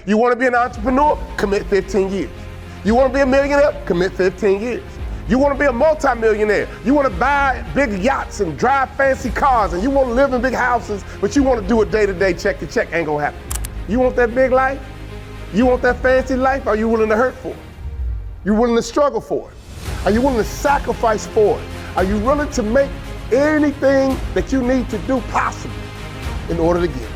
You want to be an entrepreneur? Commit 15 years. You want to be a millionaire? Commit 15 years. You want to be a multimillionaire. You want to buy big yachts and drive fancy cars, and you want to live in big houses, but you want to do it day-to-day, check to check, ain't gonna happen. You want that big life? You want that fancy life? Are you willing to hurt for it? You willing to struggle for it? Are you willing to sacrifice for it? Are you willing to make anything that you need to do possible in order to get it?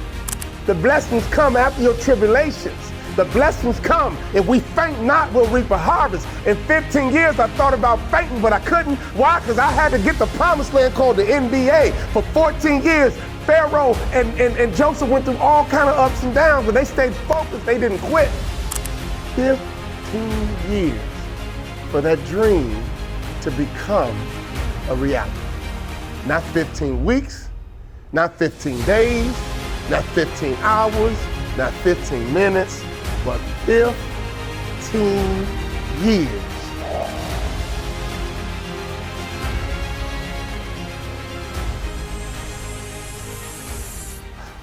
The blessings come after your tribulations. The blessings come. If we faint not, we'll reap a harvest. In 15 years, I thought about fainting, but I couldn't. Why? Because I had to get the promised land called the NBA. For 14 years, Pharaoh and Joseph went through all kind of ups and downs, but they stayed focused. They didn't quit. 15 years for that dream to become a reality. Not 15 weeks, not 15 days, not 15 hours, not 15 minutes, but 15 years.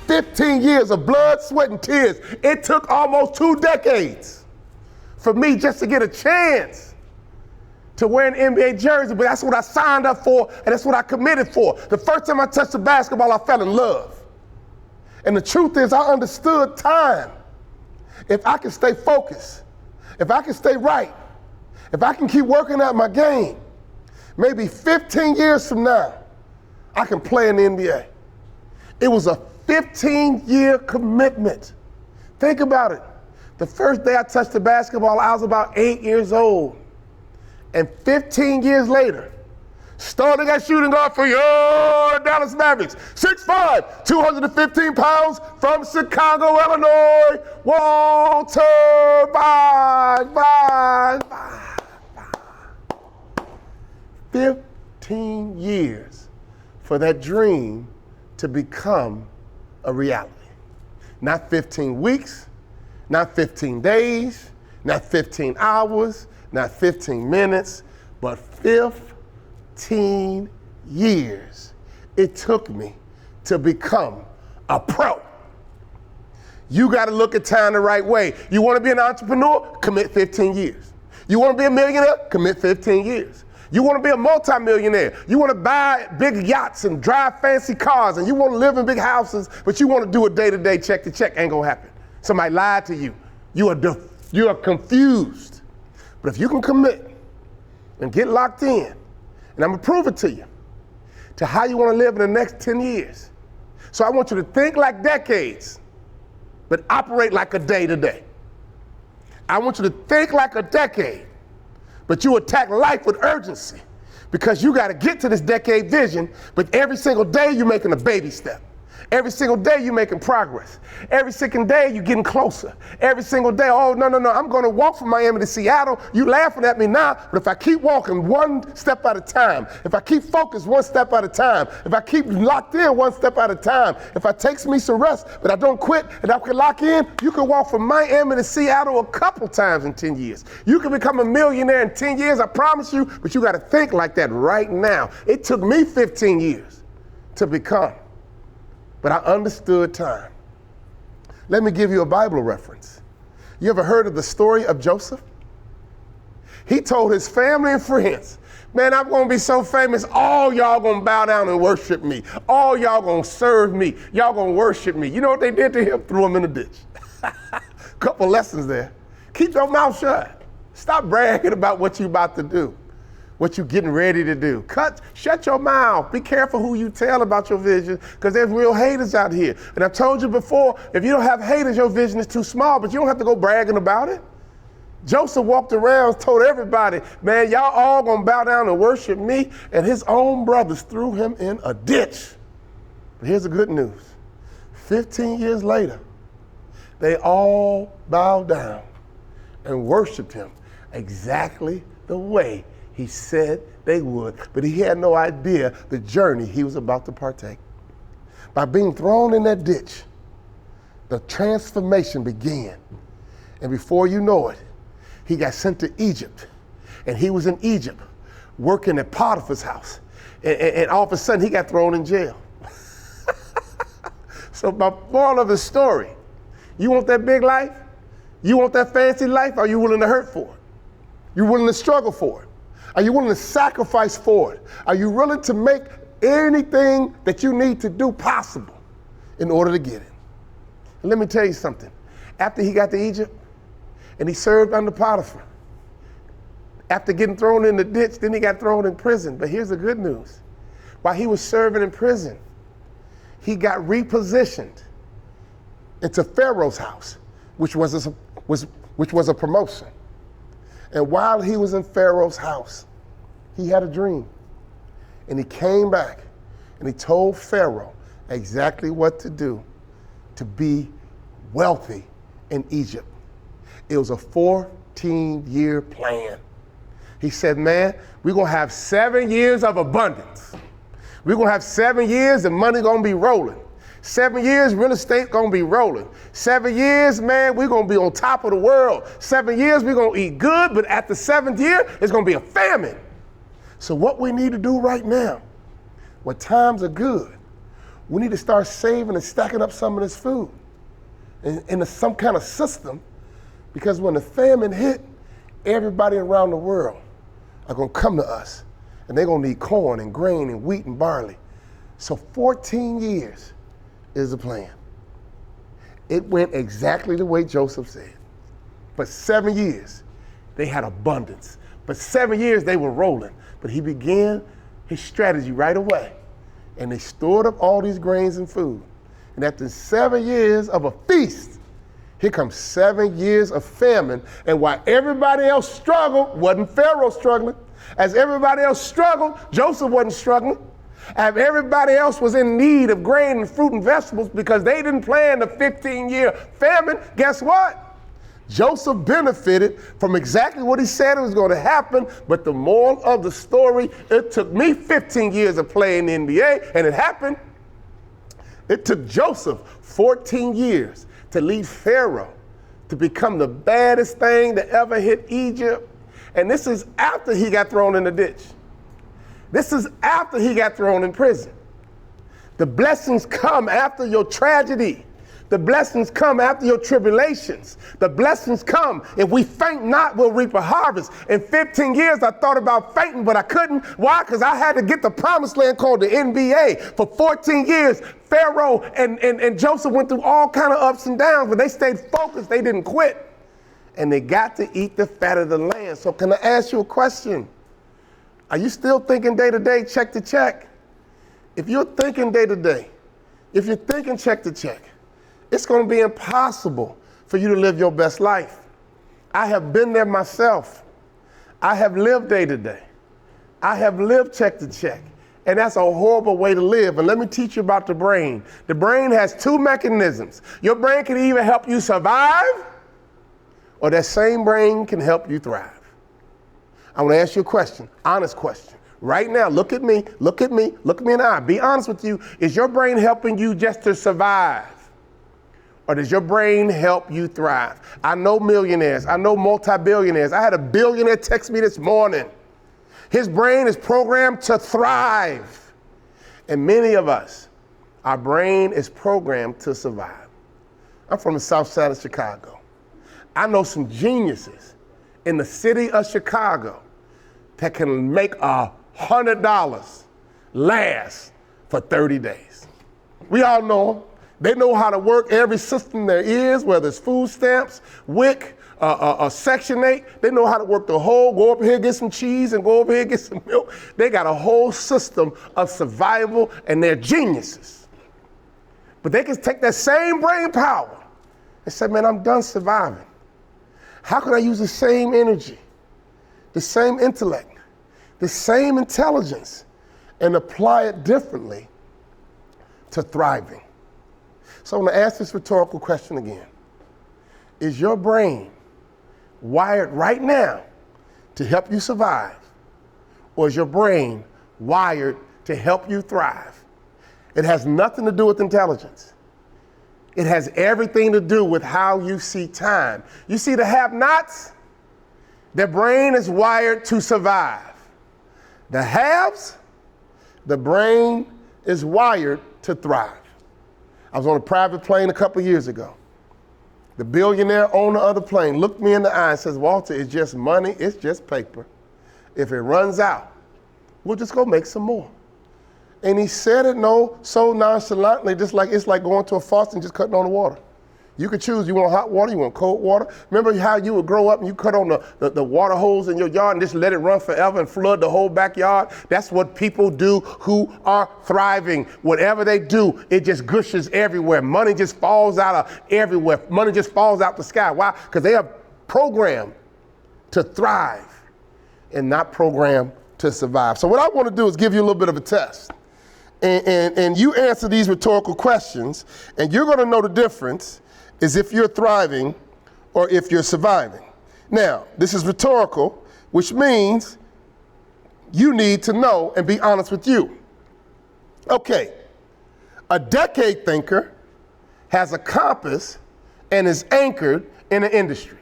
"15 years of blood, sweat, and tears. It took almost 2 decades for me just to get a chance to wear an NBA jersey, but that's what I signed up for, and that's what I committed for. The first time I touched the basketball, I fell in love. And the truth is, I understood time. If I can stay focused, if I can stay right, if I can keep working out my game, maybe 15 years from now, I can play in the NBA. It was a 15-year commitment. Think about it. The first day I touched the basketball, I was about 8 years old. And 15 years later, starting at shooting guard for your Dallas Mavericks, 6'5", 215 pounds, from Chicago, Illinois, Walter Bye. 15 years for that dream to become a reality. Not 15 weeks, not 15 days, not 15 hours, not 15 minutes, but 15 years it took me to become a pro. You got to look at time the right way. You want to be an entrepreneur? Commit 15 years. You want to be a millionaire? Commit 15 years. You want to be a multimillionaire. You want to buy big yachts and drive fancy cars, and you want to live in big houses, but you want to do it day-to-day, check to check, ain't going to happen. Somebody lied to you. You are confused. But if you can commit and get locked in, and I'm going to prove it to you, to how you want to live in the next 10 years. So I want you to think like decades, but operate like a day-to-day. I want you to think like a decade, but you attack life with urgency, because you got to get to this decade vision, but every single day you're making a baby step. Every single day you're making progress. Every single day you're getting closer. Every single day, oh, no, I'm going to walk from Miami to Seattle. You laughing at me now, but if I keep walking one step at a time, if I keep focused one step at a time, if I keep locked in one step at a time, if I takes me some rest, but I don't quit and I can lock in, you can walk from Miami to Seattle a couple times in 10 years. You can become a millionaire in 10 years, I promise you, but you got to think like that right now. It took me 15 years to become. But I understood time. Let me give you a Bible reference. You ever heard of the story of Joseph? He told his family and friends, man, I'm going to be so famous, all y'all going to bow down and worship me. All y'all going to serve me. Y'all going to worship me. You know what they did to him? Threw him in the ditch. Couple lessons there. Keep your mouth shut. Stop bragging about what you about to do, what you getting ready to do. Shut your mouth. Be careful who you tell about your vision, because there's real haters out here. And I've told you before, if you don't have haters, your vision is too small, but you don't have to go bragging about it. Joseph walked around, told everybody, man, y'all all gonna bow down and worship me, and his own brothers threw him in a ditch. But here's the good news. 15 years later, they all bowed down and worshiped him exactly the way he said they would, but he had no idea the journey he was about to partake. By being thrown in that ditch, the transformation began. And before you know it, he got sent to Egypt. And he was in Egypt working at Potiphar's house. And all of a sudden, he got thrown in jail. So my moral of the story, you want that big life? You want that fancy life? Are you willing to hurt for it? You willing to struggle for it? Are you willing to sacrifice for it? Are you willing to make anything that you need to do possible in order to get it? And let me tell you something. After he got to Egypt and he served under Potiphar, after getting thrown in the ditch, then he got thrown in prison. But here's the good news. While he was serving in prison, he got repositioned into Pharaoh's house, which was a promotion. And while he was in Pharaoh's house, he had a dream. And he came back and he told Pharaoh exactly what to do to be wealthy in Egypt. It was a 14-year plan. He said, man, we're going to have 7 years of abundance. We're going to have 7 years and money going to be rolling. 7 years, real estate going to be rolling. 7 years, man, we're going to be on top of the world. 7 years, we're going to eat good, but at the 7th year, it's going to be a famine. So what we need to do right now, when times are good, we need to start saving and stacking up some of this food in some kind of system, because when the famine hit, everybody around the world are going to come to us, and they're going to need corn and grain and wheat and barley. So 14 years is the plan. It went exactly the way Joseph said. But 7 years, they had abundance. But 7 years, they were rolling. But he began his strategy right away. And they stored up all these grains and food. And after 7 years of a feast, here comes 7 years of famine. And while everybody else struggled, wasn't Pharaoh struggling. As everybody else struggled, Joseph wasn't struggling. And everybody else was in need of grain and fruit and vegetables because they didn't plan the 15-year famine. Guess what? Joseph benefited from exactly what he said was going to happen. But the moral of the story, it took me 15 years of playing the NBA, and it happened. It took Joseph 14 years to lead Pharaoh to become the baddest thing to ever hit Egypt. And this is after he got thrown in the ditch. This is after he got thrown in prison. The blessings come after your tragedy. The blessings come after your tribulations. The blessings come. If we faint not, we'll reap a harvest. In 15 years, I thought about fainting, but I couldn't. Why? Because I had to get the promised land called the NBA. For 14 years, Pharaoh and Joseph went through all kind of ups and downs, but they stayed focused. They didn't quit. And they got to eat the fat of the land. So can I ask you a question? Are you still thinking day to day, check to check? If you're thinking day to day, if you're thinking check to check, it's going to be impossible for you to live your best life. I have been there myself. I have lived day to day. I have lived check to check. And that's a horrible way to live. And let me teach you about the brain. The brain has two mechanisms. Your brain can either help you survive, or that same brain can help you thrive. I want to ask you a question, honest question. Right now, look at me in the eye. Be honest with you. Is your brain helping you just to survive? Or does your brain help you thrive? I know millionaires. I know multi-billionaires. I had a billionaire text me this morning. His brain is programmed to thrive. And many of us, our brain is programmed to survive. I'm from the south side of Chicago. I know some geniuses in the city of Chicago that can make $100 last for 30 days. We all know them. They know how to work every system there is, whether it's food stamps, WIC, Section 8. They know how to work the whole, go up here, get some cheese, and go over here, get some milk. They got a whole system of survival, and they're geniuses. But they can take that same brain power and say, man, I'm done surviving. How can I use the same energy, the same intellect, the same intelligence, and apply it differently to thriving? So I'm going to ask this rhetorical question again. Is your brain wired right now to help you survive? Or is your brain wired to help you thrive? It has nothing to do with intelligence. It has everything to do with how you see time. You see the have-nots? Their brain is wired to survive. The haves, the brain is wired to thrive. I was on a private plane a couple of years ago. The billionaire owner of the plane looked me in the eye and says, Walter, it's just money, it's just paper. If it runs out, we'll just go make some more. And he said it so nonchalantly, just like it's like going to a faucet and just cutting on the water. You could choose, you want hot water, you want cold water. Remember how you would grow up and you cut on the water hose in your yard and just let it run forever and flood the whole backyard? That's what people do who are thriving. Whatever they do, it just gushes everywhere. Money just falls out of everywhere. Money just falls out the sky. Why? Because they are programmed to thrive and not programmed to survive. So what I want to do is give you a little bit of a test. And you answer these rhetorical questions, and you're going to know the difference is if you're thriving or if you're surviving. Now, this is rhetorical, which means you need to know and be honest with you. Okay, a decade thinker has a compass and is anchored in an industry.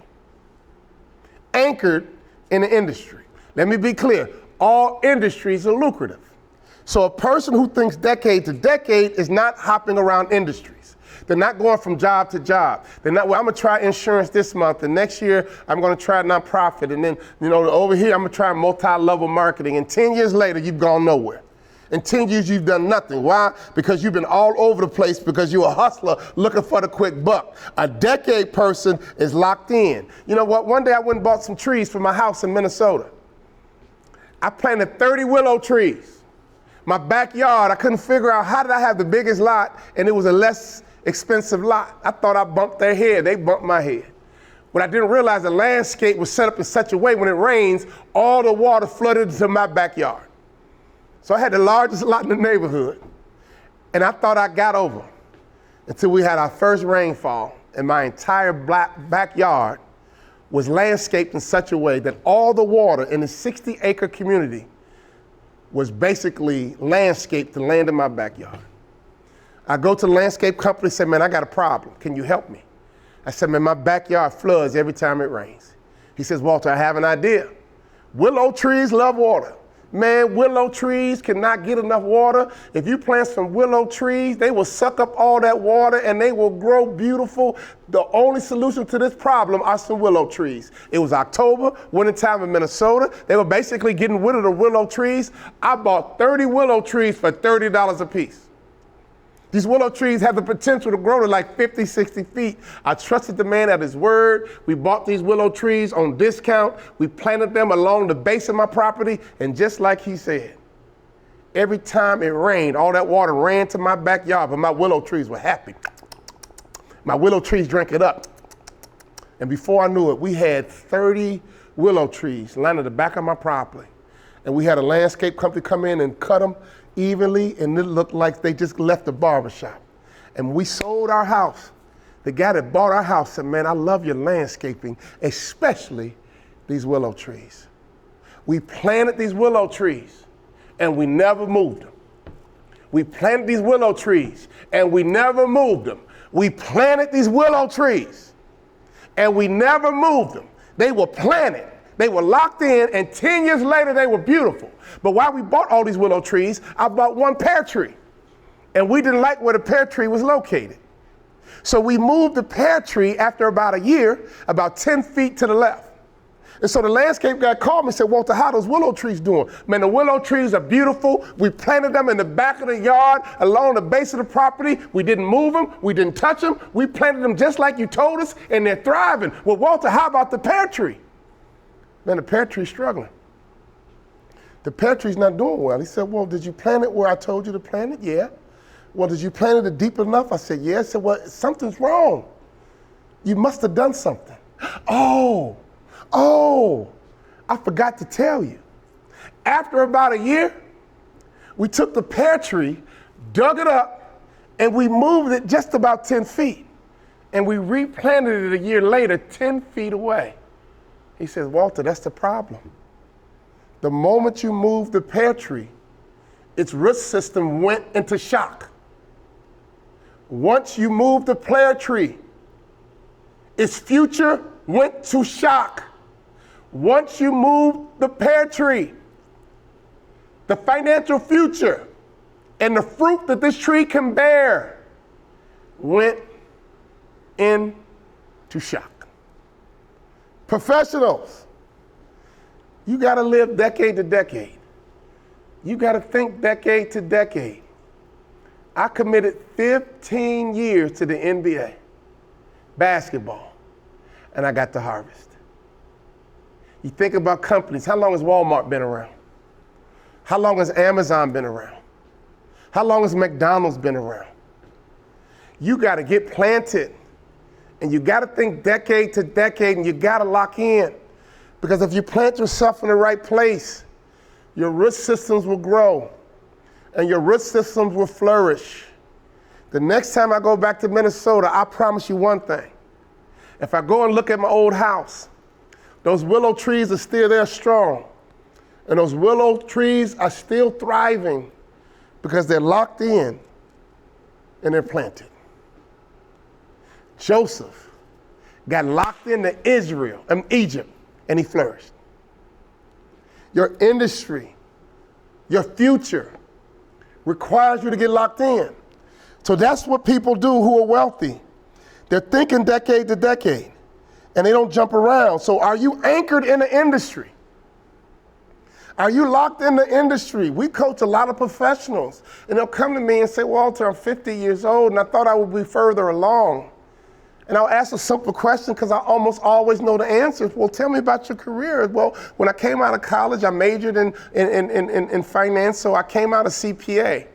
Anchored in an industry. Let me be clear, all industries are lucrative. So a person who thinks decade to decade is not hopping around industries. They're not going from job to job. They're not, well, I'm gonna try insurance this month, and next year I'm gonna try nonprofit, and then, over here I'm gonna try multi-level marketing, and 10 years later you've gone nowhere. In 10 years you've done nothing. Why? Because you've been all over the place because you're a hustler looking for the quick buck. A decade person is locked in. You know what? One day I went and bought some trees for my house in Minnesota. I planted 30 willow trees. My backyard, I couldn't figure out how did I have the biggest lot and it was a less expensive lot. I thought I bumped their head, they bumped my head. What I didn't realize, the landscape was set up in such a way when it rains, all the water flooded into my backyard. So I had the largest lot in the neighborhood. And I thought I got over until we had our first rainfall and my entire backyard was landscaped in such a way that all the water in the 60-acre community was basically landscaped to land in my backyard. I go to the landscape company and say, man, I got a problem. Can you help me? I said, man, my backyard floods every time it rains. He says, Walter, I have an idea. Willow trees love water. Man, willow trees cannot get enough water. If you plant some willow trees, they will suck up all that water and they will grow beautiful. The only solution to this problem are some willow trees. It was October, wintertime in Minnesota. They were basically getting rid of the willow trees. I bought 30 willow trees for $30 a piece. These willow trees have the potential to grow to like 50, 60 feet. I trusted the man at his word. We bought these willow trees on discount. We planted them along the base of my property. And just like he said, every time it rained, all that water ran to my backyard, but my willow trees were happy. My willow trees drank it up. And before I knew it, we had 30 willow trees lined at the back of my property. And we had a landscape company come in and cut them evenly, and it looked like they just left the barbershop. And we sold our house. The guy that bought our house said, man, I love your landscaping, especially these willow trees. We planted these willow trees and we never moved them. We planted these willow trees and we never moved them. We planted these willow trees and we never moved them. They were planted. They were locked in, and 10 years later, they were beautiful. But while we bought all these willow trees, I bought one pear tree. And we didn't like where the pear tree was located. So we moved the pear tree after about a year, about 10 feet to the left. And so the landscape guy called me and said, Walter, how are those willow trees doing? Man, the willow trees are beautiful. We planted them in the back of the yard, along the base of the property. We didn't move them. We didn't touch them. We planted them just like you told us, and they're thriving. Well, Walter, how about the pear tree? Man, the pear tree's struggling. The pear tree's not doing well. He said, well, did you plant it where I told you to plant it? Yeah. Well, did you plant it deep enough? I said, yeah. I said, well, something's wrong. You must have done something. Oh, I forgot to tell you. After about a year, we took the pear tree, dug it up, and we moved it just about 10 feet. And we replanted it a year later, 10 feet away. He says, Walter, that's the problem. The moment you move the pear tree, its root system went into shock. Once you move the pear tree, its future went to shock. Once you move the pear tree, the financial future and the fruit that this tree can bear went into to shock. Professionals, you got to live decade to decade. You got to think decade to decade. I committed 15 years to the NBA, basketball, and I got to harvest. You think about companies. How long has Walmart been around? How long has Amazon been around? How long has McDonald's been around? You got to get planted, and you got to think decade to decade, and you got to lock in. Because if you plant yourself in the right place, your root systems will grow, and your root systems will flourish. The next time I go back to Minnesota, I promise you one thing. If I go and look at my old house, those willow trees are still there strong. And those willow trees are still thriving because they're locked in and they're planted. Joseph got locked into Egypt, and he flourished. Your industry, your future requires you to get locked in. So that's what people do who are wealthy. They're thinking decade to decade, and they don't jump around. So are you anchored in the industry? Are you locked in the industry? We coach a lot of professionals, and they'll come to me and say, Walter, I'm 50 years old, and I thought I would be further along. And I'll ask a simple question because I almost always know the answers. Well, tell me about your career. Well, when I came out of college, I majored in finance, so I came out a CPA.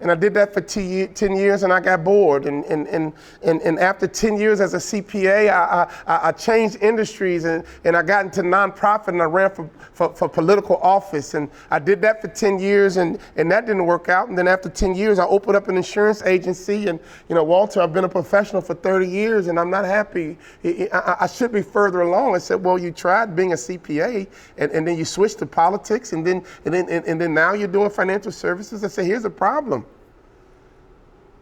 And I did that for 10 years, and I got bored. And after 10 years as a CPA, I changed industries, and I got into nonprofit, and I ran for political office. And I did that for 10 years, and that didn't work out. And then after 10 years, I opened up an insurance agency. And, Walter, I've been a professional for 30 years, and I'm not happy. I should be further along. I said, well, you tried being a CPA, and then you switched to politics, and then now you're doing financial services. I said, here's the problem.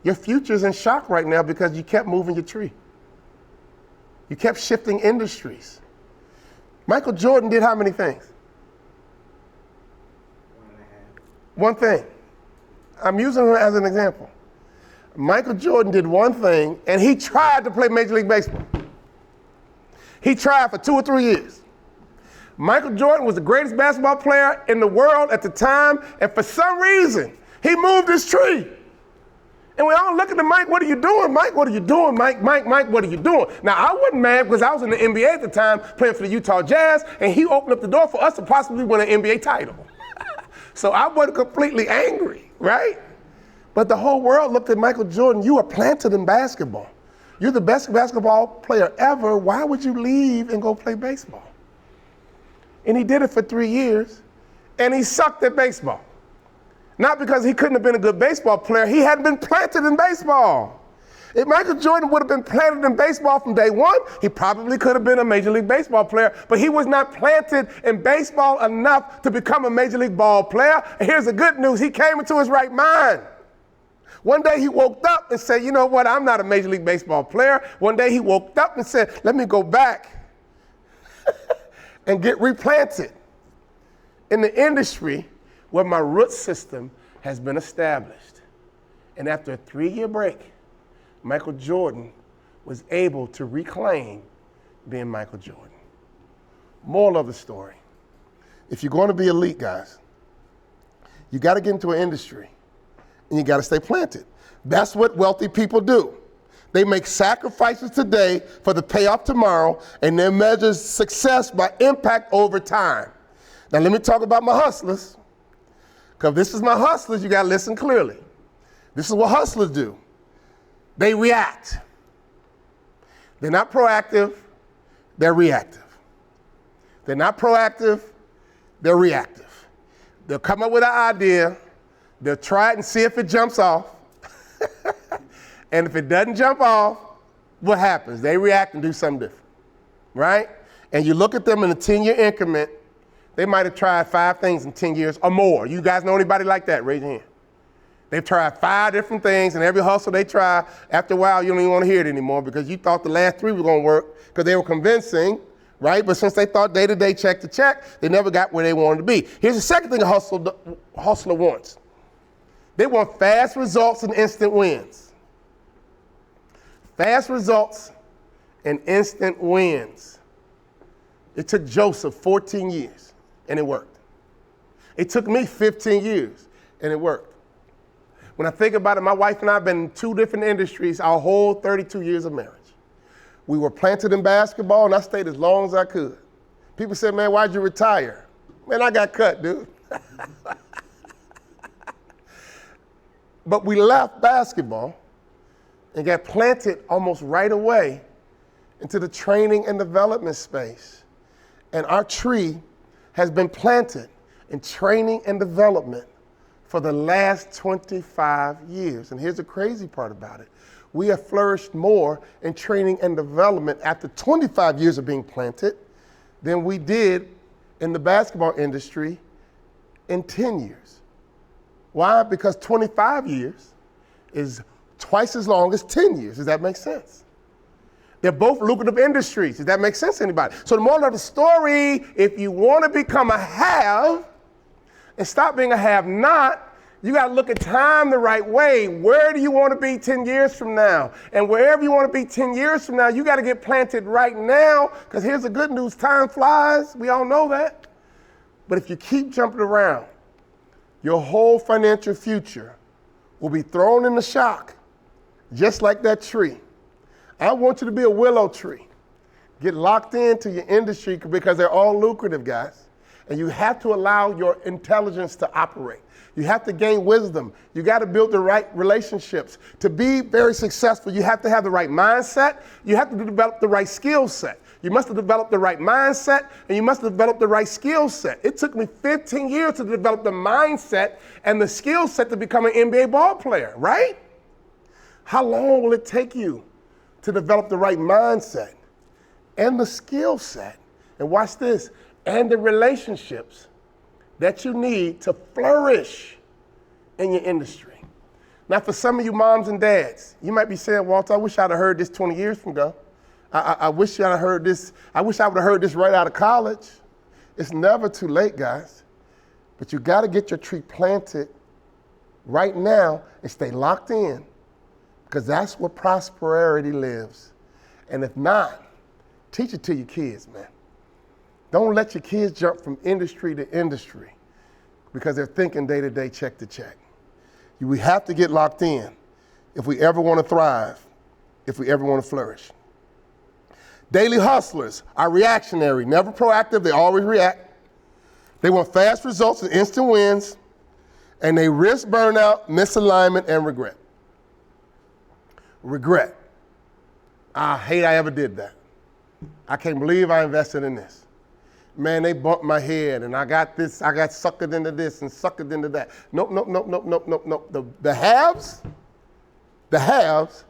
Your future's in shock right now because you kept moving your tree. You kept shifting industries. Michael Jordan did how many things? 1.5. One thing. I'm using him as an example. Michael Jordan did one thing, and he tried to play Major League Baseball. He tried for 2 or 3 years. Michael Jordan was the greatest basketball player in the world at the time, and for some reason, he moved his tree. And we all look at Mike, what are you doing? Mike, what are you doing? Mike, what are you doing? Now, I wasn't mad because I was in the NBA at the time playing for the Utah Jazz, and he opened up the door for us to possibly win an NBA title. So I wasn't completely angry, right? But the whole world looked at Michael Jordan. You are planted in basketball. You're the best basketball player ever. Why would you leave and go play baseball? And he did it for 3 years, and he sucked at baseball. Not because he couldn't have been a good baseball player, he hadn't been planted in baseball. If Michael Jordan would have been planted in baseball from day one, he probably could have been a Major League Baseball player, but he was not planted in baseball enough to become a Major League ball player. And here's the good news, he came into his right mind. One day he woke up and said, you know what, I'm not a Major League Baseball player. One day he woke up and said, let me go back and get replanted in the industry where my root system has been established. And after a 3-year break, Michael Jordan was able to reclaim being Michael Jordan. Moral of the story, if you're going to be elite, guys, you got to get into an industry and you got to stay planted. That's what wealthy people do. They make sacrifices today for the payoff tomorrow, and they measure success by impact over time. Now let me talk about my hustlers. Because this is my hustlers, you got to listen clearly. This is what hustlers do. They react. They're not proactive, they're reactive. They're not proactive, they're reactive. They'll come up with an idea, they'll try it and see if it jumps off. And if it doesn't jump off, what happens? They react and do something different, right? And you look at them in a 10-year increment, they might have tried 5 things in 10 years or more. You guys know anybody like that? Raise your hand. They've tried 5 different things, and every hustle they try, after a while, you don't even want to hear it anymore because you thought the last 3 were going to work because they were convincing, right? But since they thought day-to-day, check to check, they never got where they wanted to be. Here's the second thing a hustler wants. They want fast results and instant wins. Fast results and instant wins. It took Joseph 14 years, and it worked. It took me 15 years, and it worked. When I think about it, my wife and I have been in 2 different industries our whole 32 years of marriage. We were planted in basketball, and I stayed as long as I could. People said, man, why'd you retire? Man, I got cut, dude. But we left basketball and got planted almost right away into the training and development space. And our tree has been planted in training and development for the last 25 years. And here's the crazy part about it. We have flourished more in training and development after 25 years of being planted than we did in the basketball industry in 10 years. Why? Because 25 years is twice as long as 10 years. Does that make sense? They're both lucrative industries. Does that make sense to anybody? So the moral of the story, if you want to become a have and stop being a have-not, you got to look at time the right way. Where do you want to be 10 years from now? And wherever you want to be 10 years from now, you got to get planted right now, because here's the good news. Time flies. We all know that. But if you keep jumping around, your whole financial future will be thrown in the shock, just like that tree. I want you to be a willow tree. Get locked into your industry because they're all lucrative, guys. And you have to allow your intelligence to operate. You have to gain wisdom. You got to build the right relationships. To be very successful, you have to have the right mindset. You have to develop the right skill set. You must have developed the right mindset, and you must have developed the right skill set. It took me 15 years to develop the mindset and the skill set to become an NBA ball player, right? How long will it take you to develop the right mindset and the skill set? And watch this, and the relationships that you need to flourish in your industry. Now, for some of you moms and dads, you might be saying, Walter, I wish I'd have heard this 20 years from ago. I wish I'd have heard this. I wish I would have heard this right out of college. It's never too late, guys. But you got to get your tree planted right now and stay locked in, because that's where prosperity lives. And if not, teach it to your kids, man. Don't let your kids jump from industry to industry because they're thinking day to day, check to check. We have to get locked in if we ever want to thrive, if we ever want to flourish. Daily hustlers are reactionary, never proactive. They always react. They want fast results and instant wins, and they risk burnout, misalignment, and regret. Regret. I hate I ever did that. I can't believe I invested in this. Man, they bumped my head, and I got suckered into this and suckered into that. Nope. The haves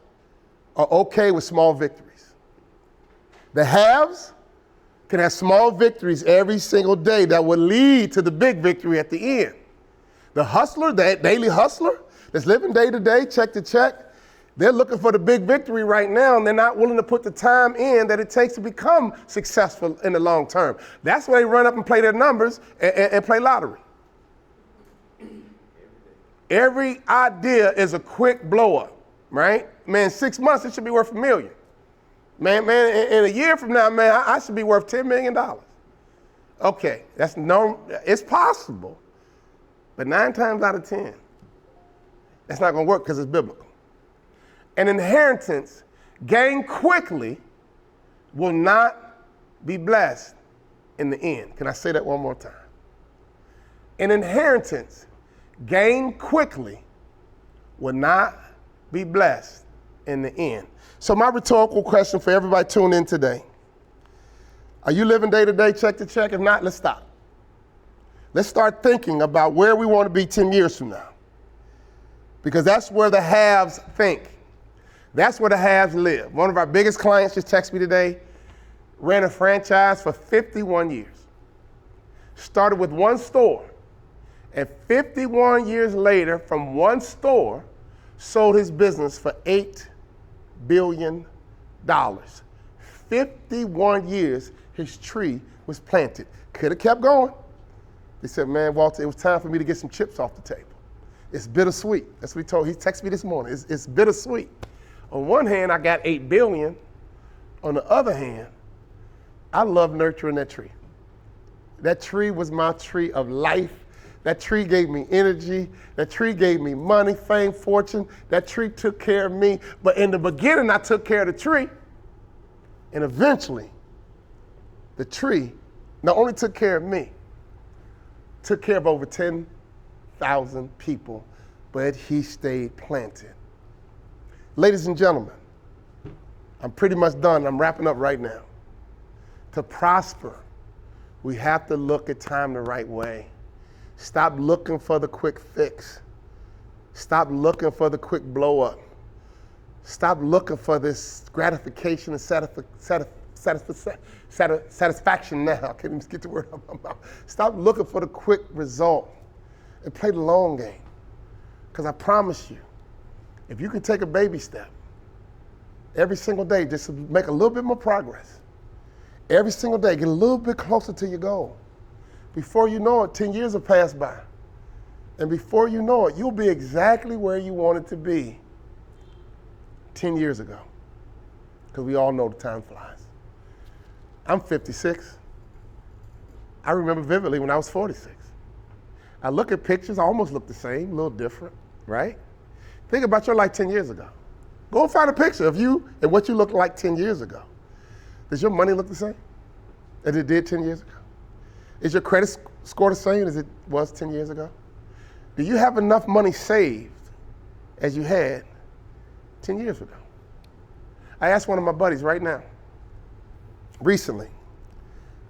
are okay with small victories. The haves can have small victories every single day that will lead to the big victory at the end. The hustler, that daily hustler that's living day to day, check to check, they're looking for the big victory right now, and they're not willing to put the time in that it takes to become successful in the long term. That's why they run up and play their numbers and play lottery. Every idea is a quick blow up, right? Man, 6 months, it should be worth $1 million. Man, in a year from now, man, I should be worth $10 million. Okay, it's possible, but 9 times out of 10, that's not gonna work because it's biblical. An inheritance gained quickly will not be blessed in the end. Can I say that one more time? An inheritance gained quickly will not be blessed in the end. So my rhetorical question for everybody tuned in today, are you living day to day, check to check? If not, let's stop. Let's start thinking about where we want to be 10 years from now, because that's where the haves think. That's where the haves live. One of our biggest clients just texted me today, ran a franchise for 51 years. Started with one store, and 51 years later, from one store, sold his business for $8 billion. 51 years, his tree was planted. Could have kept going. He said, man, Walter, it was time for me to get some chips off the table. It's bittersweet. That's what he texted me this morning. It's bittersweet. On one hand, I got $8 billion. On the other hand, I love nurturing that tree. That tree was my tree of life. That tree gave me energy. That tree gave me money, fame, fortune. That tree took care of me. But in the beginning, I took care of the tree. And eventually, the tree not only took care of me, took care of over 10,000 people, but he stayed planted. Ladies and gentlemen, I'm pretty much done. I'm wrapping up right now. To prosper, we have to look at time the right way. Stop looking for the quick fix. Stop looking for the quick blow up. Stop looking for this gratification and satisfaction now. I can't even get the word out of my mouth. Stop looking for the quick result and play the long game. Because I promise you, if you can take a baby step every single day just to make a little bit more progress, every single day, get a little bit closer to your goal. Before you know it, 10 years will pass by. And before you know it, you'll be exactly where you wanted to be 10 years ago. Because we all know the time flies. I'm 56. I remember vividly when I was 46. I look at pictures, I almost look the same, a little different, right? Think about your life 10 years ago. Go find a picture of you and what you looked like 10 years ago. Does your money look the same as it did 10 years ago? Is your credit score the same as it was 10 years ago? Do you have enough money saved as you had 10 years ago? I asked one of my buddies right now, recently,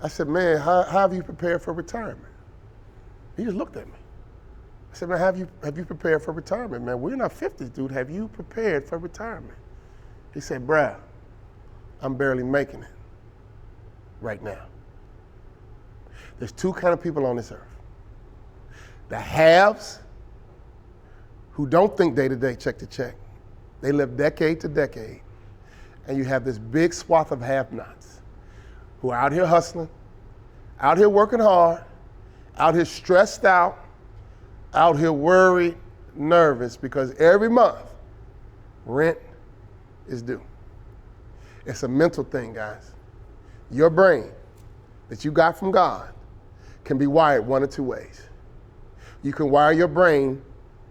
I said, man, how have you prepared for retirement? He just looked at me. I said, man, have you prepared for retirement, man? We're in our 50s, dude. Have you prepared for retirement? He said, bruh, I'm barely making it right now. There's two kind of people on this earth. The haves, who don't think day to day, check to check. They live decade to decade. And you have this big swath of have-nots who are out here hustling, out here working hard, out here stressed out, out here worried, nervous, because every month rent is due. It's a mental thing, guys. Your brain that you got from God can be wired one of two ways. You can wire your brain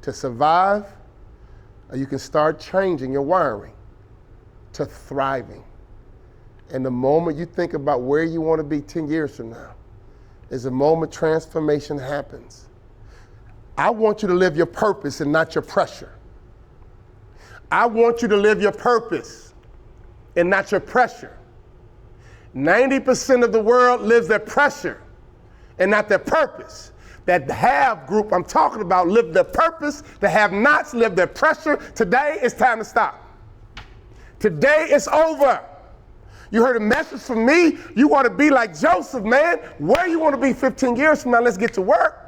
to survive, or you can start changing your wiring to thriving. And the moment you think about where you want to be 10 years from now is the moment transformation happens. I want you to live your purpose and not your pressure. I want you to live your purpose and not your pressure. 90% of the world lives their pressure and not their purpose. That have group I'm talking about live their purpose. The have-nots live their pressure. Today, it's time to stop. Today, it's over. You heard a message from me. You want to be like Joseph, man. Where you want to be 15 years from now, let's get to work.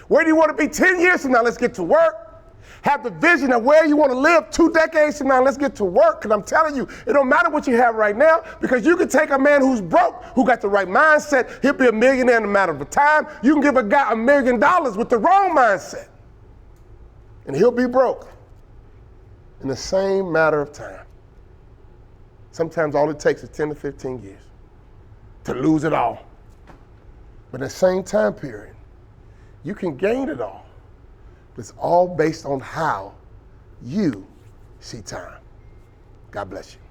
Where do you want to be 10 years from now, let's get to work. Have the vision of where you want to live 2 decades from now, let's get to work. Because I'm telling you, it don't matter what you have right now, because you can take a man who's broke, who got the right mindset, he'll be a millionaire in a matter of time. You can give a guy $1 million with the wrong mindset, and he'll be broke in the same matter of time. Sometimes all it takes is 10 to 15 years to lose it all. But in the same time period, you can gain it all. It's all based on how you see time. God bless you.